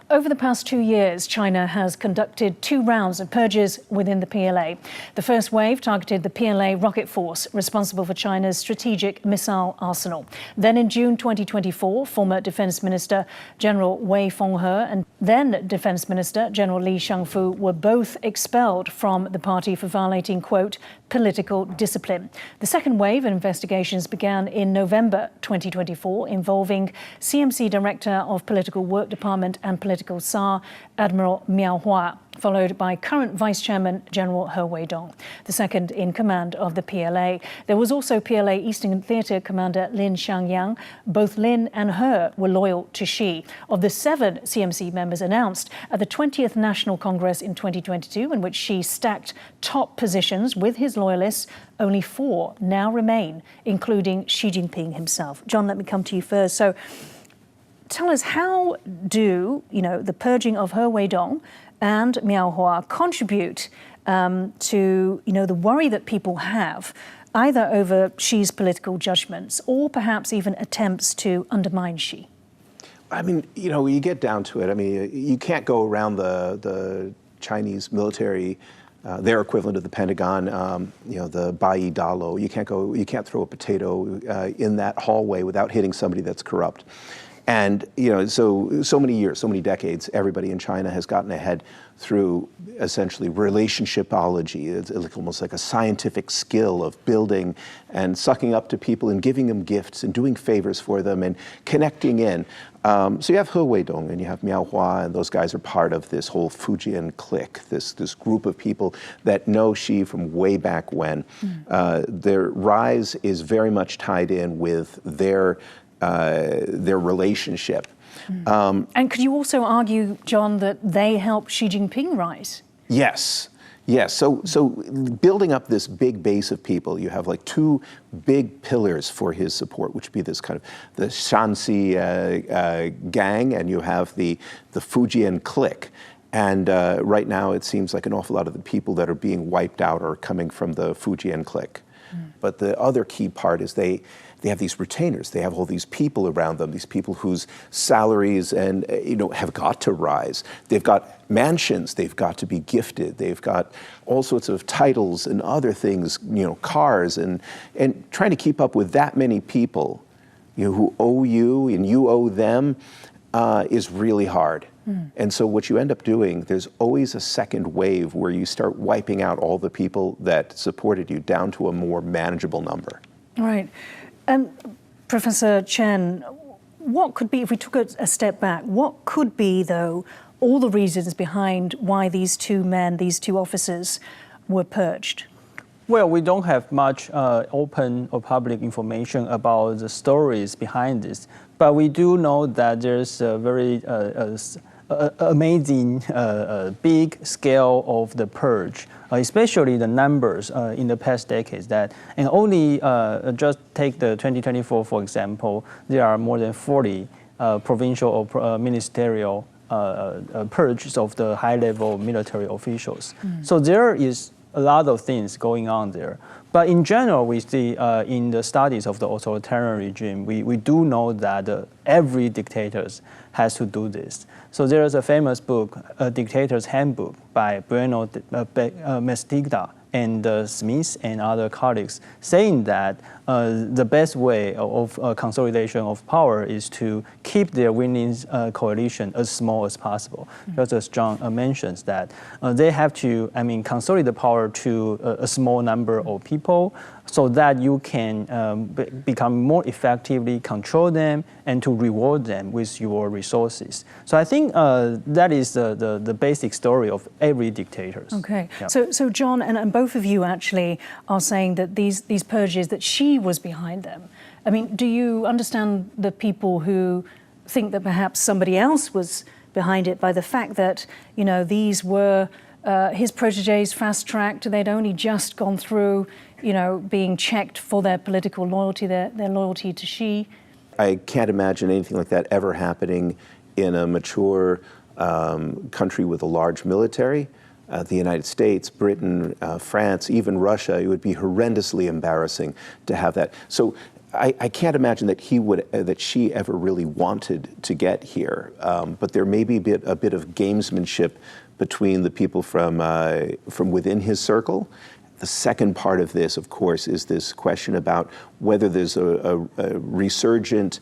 Over the past 2 years, China has conducted 2 rounds of purges within the PLA. The first wave targeted the PLA rocket force, responsible for China's strategic missile arsenal. Then in June 2024, former Defense Minister General Wei Fenghe and then Defense Minister General Li Shangfu were both expelled from the party for violating, quote, political discipline. The second wave of investigations began in November 2024, involving CMC Director of Political Work Department and Political SAR, Admiral Miao Hua, followed by current Vice Chairman General He Weidong, the second in command of the PLA. There was also PLA Eastern Theatre Commander Lin Xiangyang. Both Lin and He were loyal to Xi. Of the 7 CMC members announced at the 20th National Congress in 2022, in which Xi stacked top positions with his loyalists, only 4 now remain, including Xi Jinping himself. John, let me come to you first. So tell us, how do, the purging of He Weidong and Miao Hua contribute to, the worry that people have, either over Xi's political judgments or perhaps even attempts to undermine Xi? I mean, you get down to it. I mean, you can't go around the Chinese military, their equivalent of the Pentagon, the Bai Dalo. You can't throw a potato in that hallway without hitting somebody that's corrupt. And, so many years, so many decades, everybody in China has gotten ahead through essentially relationshipology. It's almost like a scientific skill of building and sucking up to people and giving them gifts and doing favors for them and connecting in. So you have He Weidong and you have Miao Hua, and those guys are part of this whole Fujian clique, this group of people that know Xi from way back when. Their rise is very much tied in with their relationship. And could you also argue, John, that they helped Xi Jinping rise? Yes. So building up this big base of people, you have like 2 big pillars for his support, which would be this kind of the Shanxi gang, and you have the Fujian clique. And right now it seems like an awful lot of the people that are being wiped out are coming from the Fujian clique. But the other key part is they have these retainers. They have all these people around them, these people whose salaries and have got to rise. They've got mansions. They've got to be gifted. They've got all sorts of titles and other things, cars, and trying to keep up with that many people, who owe you and you owe them, is really hard. And so what you end up doing, there's always a second wave where you start wiping out all the people that supported you down to a more manageable number. Right. Professor Chen, what could be, if we took a step back, what could be, though, all the reasons behind why these 2 men, these 2 officers, were purged? Well, we don't have much open or public information about the stories behind this, but we do know that there's a very amazing big scale of the purge, especially the numbers in the past decades. And only just take the 2024, for example, there are more than 40 provincial or ministerial purges of the high-level military officials. So there is a lot of things going on there. But in general, we see in the studies of the authoritarian regime, we do know that every dictator has to do this. So there is a famous book, A Dictator's Handbook, by Bueno Mestigda and Smith and other colleagues, saying that the best way of consolidation of power is to keep their winning coalition as small as possible. Just as John mentions, that they have to, consolidate the power to a small number of people, so that you can become more effectively control them and to reward them with your resources. So I think that is the basic story of every dictator. Okay. Yeah. So John, and both of you actually are saying that these purges, that Xi was behind them. I mean, do you understand the people who think that perhaps somebody else was behind it by the fact that, these were his protégés fast-tracked? They'd only just gone through, being checked for their political loyalty, their loyalty to Xi? I can't imagine anything like that ever happening in a mature country with a large military. The United States, Britain, France, even Russia, it would be horrendously embarrassing to have that. So I can't imagine that that Xi ever really wanted to get here. But there may be a bit of gamesmanship between the people from within his circle. The second part of this, of course, is this question about whether there's a resurgent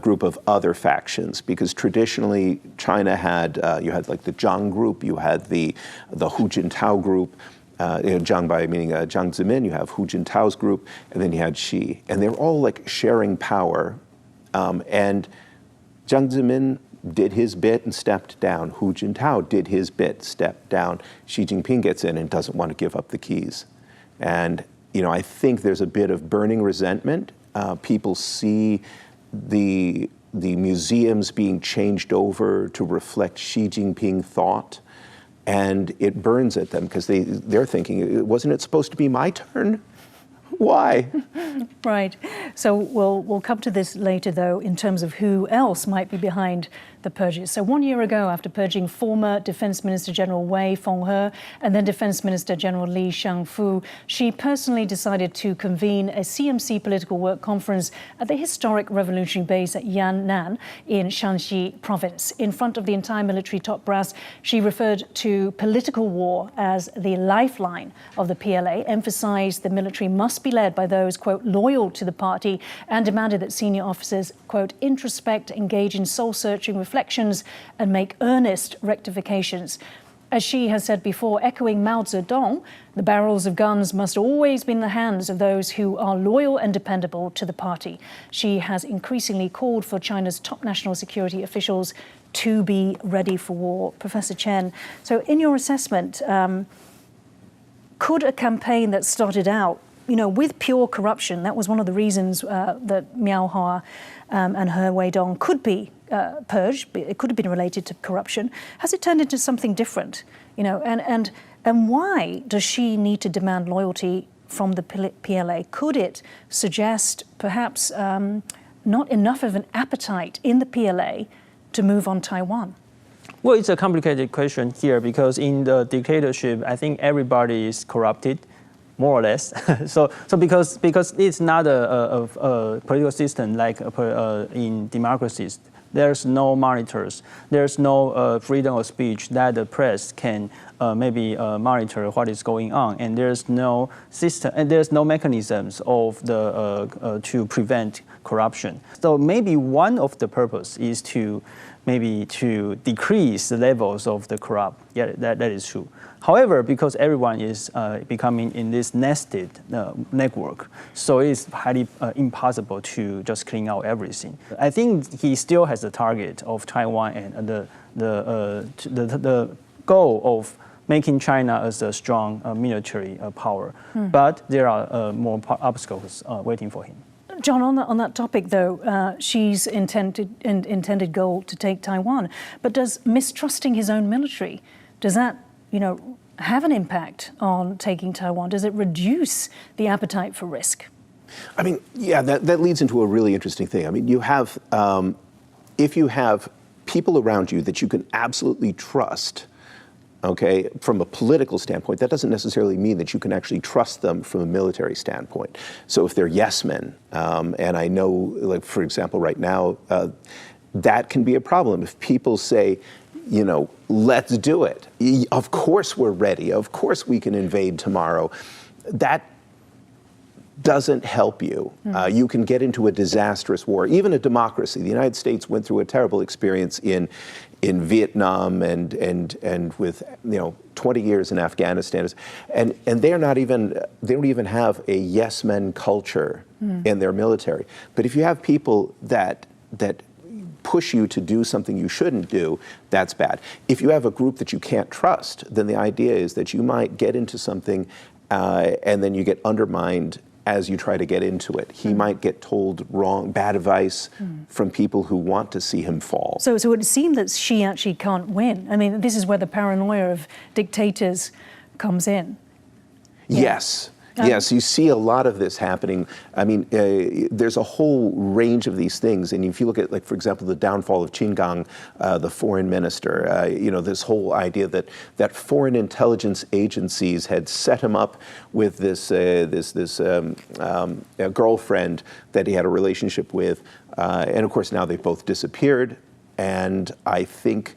group of other factions, because traditionally China had you had like the Zhang group, you had the Hu Jintao group. Zhang by meaning Jiang Zemin, you have Hu Jintao's group, and then you had Xi, and they're all like sharing power. And Jiang Zemin did his bit and stepped down. Hu Jintao did his bit, stepped down. Xi Jinping gets in and doesn't want to give up the keys. And I think there's a bit of burning resentment. People see the museums being changed over to reflect Xi Jinping thought, and it burns at them because they're thinking, wasn't it supposed to be my turn? Why? Right. So we'll come to this later, though, in terms of who else might be behind the purges. So 1 year ago, after purging former Defense Minister General Wei Feng-yu and then Defense Minister General Li Shangfu, Xi personally decided to convene a CMC political work conference at the historic revolutionary base at Yan'an in Shanxi province. In front of the entire military top brass, Xi referred to political war as the lifeline of the PLA, emphasized the military must be led by those, quote, loyal to the party, and demanded that senior officers, quote, introspect, engage in soul-searching reflections, and make earnest rectifications. As Xi has said before, echoing Mao Zedong, the barrels of guns must always be in the hands of those who are loyal and dependable to the party. Xi has increasingly called for China's top national security officials to be ready for war. Professor Chen, so in your assessment, could a campaign that started out with pure corruption, that was one of the reasons that Miao Hua and He Weidong could be purged, it could have been related to corruption. Has it turned into something different? And why does Xi need to demand loyalty from the PLA? Could it suggest perhaps not enough of an appetite in the PLA to move on Taiwan? Well, it's a complicated question here because in the dictatorship, I think everybody is corrupted, more or less. so because it's not a political system like in democracies. There's no monitors. There's no freedom of speech that the press can maybe monitor what is going on, and there's no system and there's no mechanisms of to prevent corruption. So maybe one of the purpose is to decrease the levels of the corrupt. Yeah, that is true. However, because everyone is becoming in this nested network, so it's highly impossible to just clean out everything. I think he still has the target of Taiwan and the goal of making China as a strong military power. But there are more obstacles waiting for him. John, on that topic, though, Xi's intended goal to take Taiwan, but does mistrusting his own military, does that, have an impact on taking Taiwan? Does it reduce the appetite for risk? I mean, yeah, that leads into a really interesting thing. I mean, you have, if you have people around you that you can absolutely trust, okay, from a political standpoint, that doesn't necessarily mean that you can actually trust them from a military standpoint. So if they're yes men, and I know, like, for example, right now, that can be a problem. If people say, let's do it. Of course we're ready. Of course we can invade tomorrow. That doesn't help you. You can get into a disastrous war. Even a democracy. The United States went through a terrible experience in Vietnam and with 20 years in Afghanistan, and they don't even have a yes men culture in their military. But if you have people that push you to do something you shouldn't do, that's bad. If you have a group that you can't trust, then the idea is that you might get into something and then you get undermined as you try to get into it. He might get told bad advice from people who want to see him fall. So it would seem that Xi actually can't win. I mean, this is where the paranoia of dictators comes in. Yeah. Yes, you see a lot of this happening. I mean, there's a whole range of these things. And if you look at, like, for example, the downfall of Qin Gang, the foreign minister, this whole idea that foreign intelligence agencies had set him up with this girlfriend that he had a relationship with. And of course, now they've both disappeared. And I think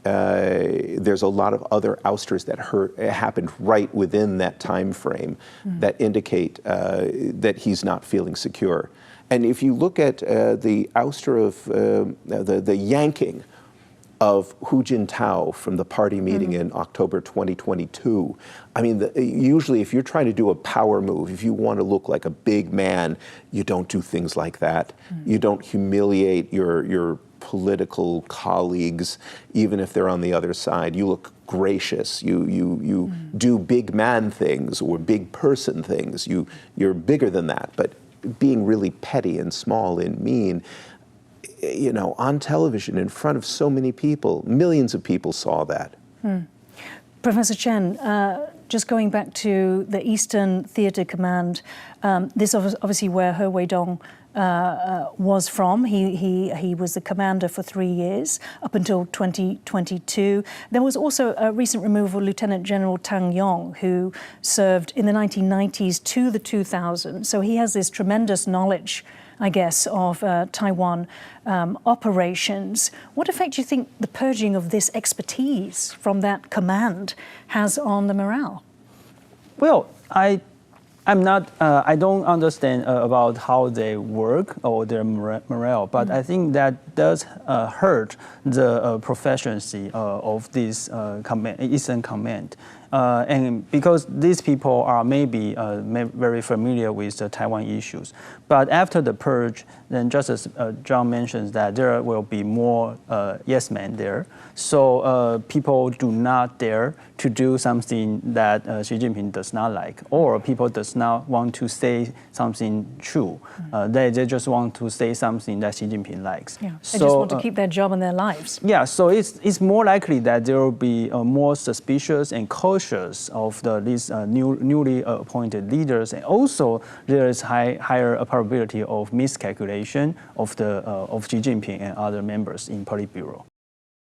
there's a lot of other ousters that happened right within that time frame that indicate that he's not feeling secure. And if you look at the ouster of the yanking of Hu Jintao from the party meeting in October 2022, I mean, usually if you're trying to do a power move, if you want to look like a big man, you don't do things like that. You don't humiliate your political colleagues, even if they're on the other side. You look gracious. You do big man things or big person things. You're bigger than that. But being really petty and small and mean, on television in front of so many people, millions of people saw that. Professor Chen, just going back to the Eastern Theater Command, this is obviously where He Weidong was from. He was the commander for 3 years, up until 2022. There was also a recent removal of Lieutenant General Tang Yong, who served in the 1990s to the 2000s. So he has this tremendous knowledge, I guess, of Taiwan operations. What effect do you think the purging of this expertise from that command has on the morale? Well, I don't understand about how they work or their morale, but I think that does hurt the proficiency of this Eastern Command. And because these people are maybe very familiar with the Taiwan issues. But after the purge, then just as John mentions that there will be more yes men there. So people do not dare to do something that Xi Jinping does not like, or people does not want to say something true. They just want to say something that Xi Jinping likes. Yeah. They just want to keep their job and their lives. Yeah, so it's more likely that there will be more suspicious and cautious of these newly appointed leaders, and also there is higher probability of miscalculation of Xi Jinping and other members in Politburo.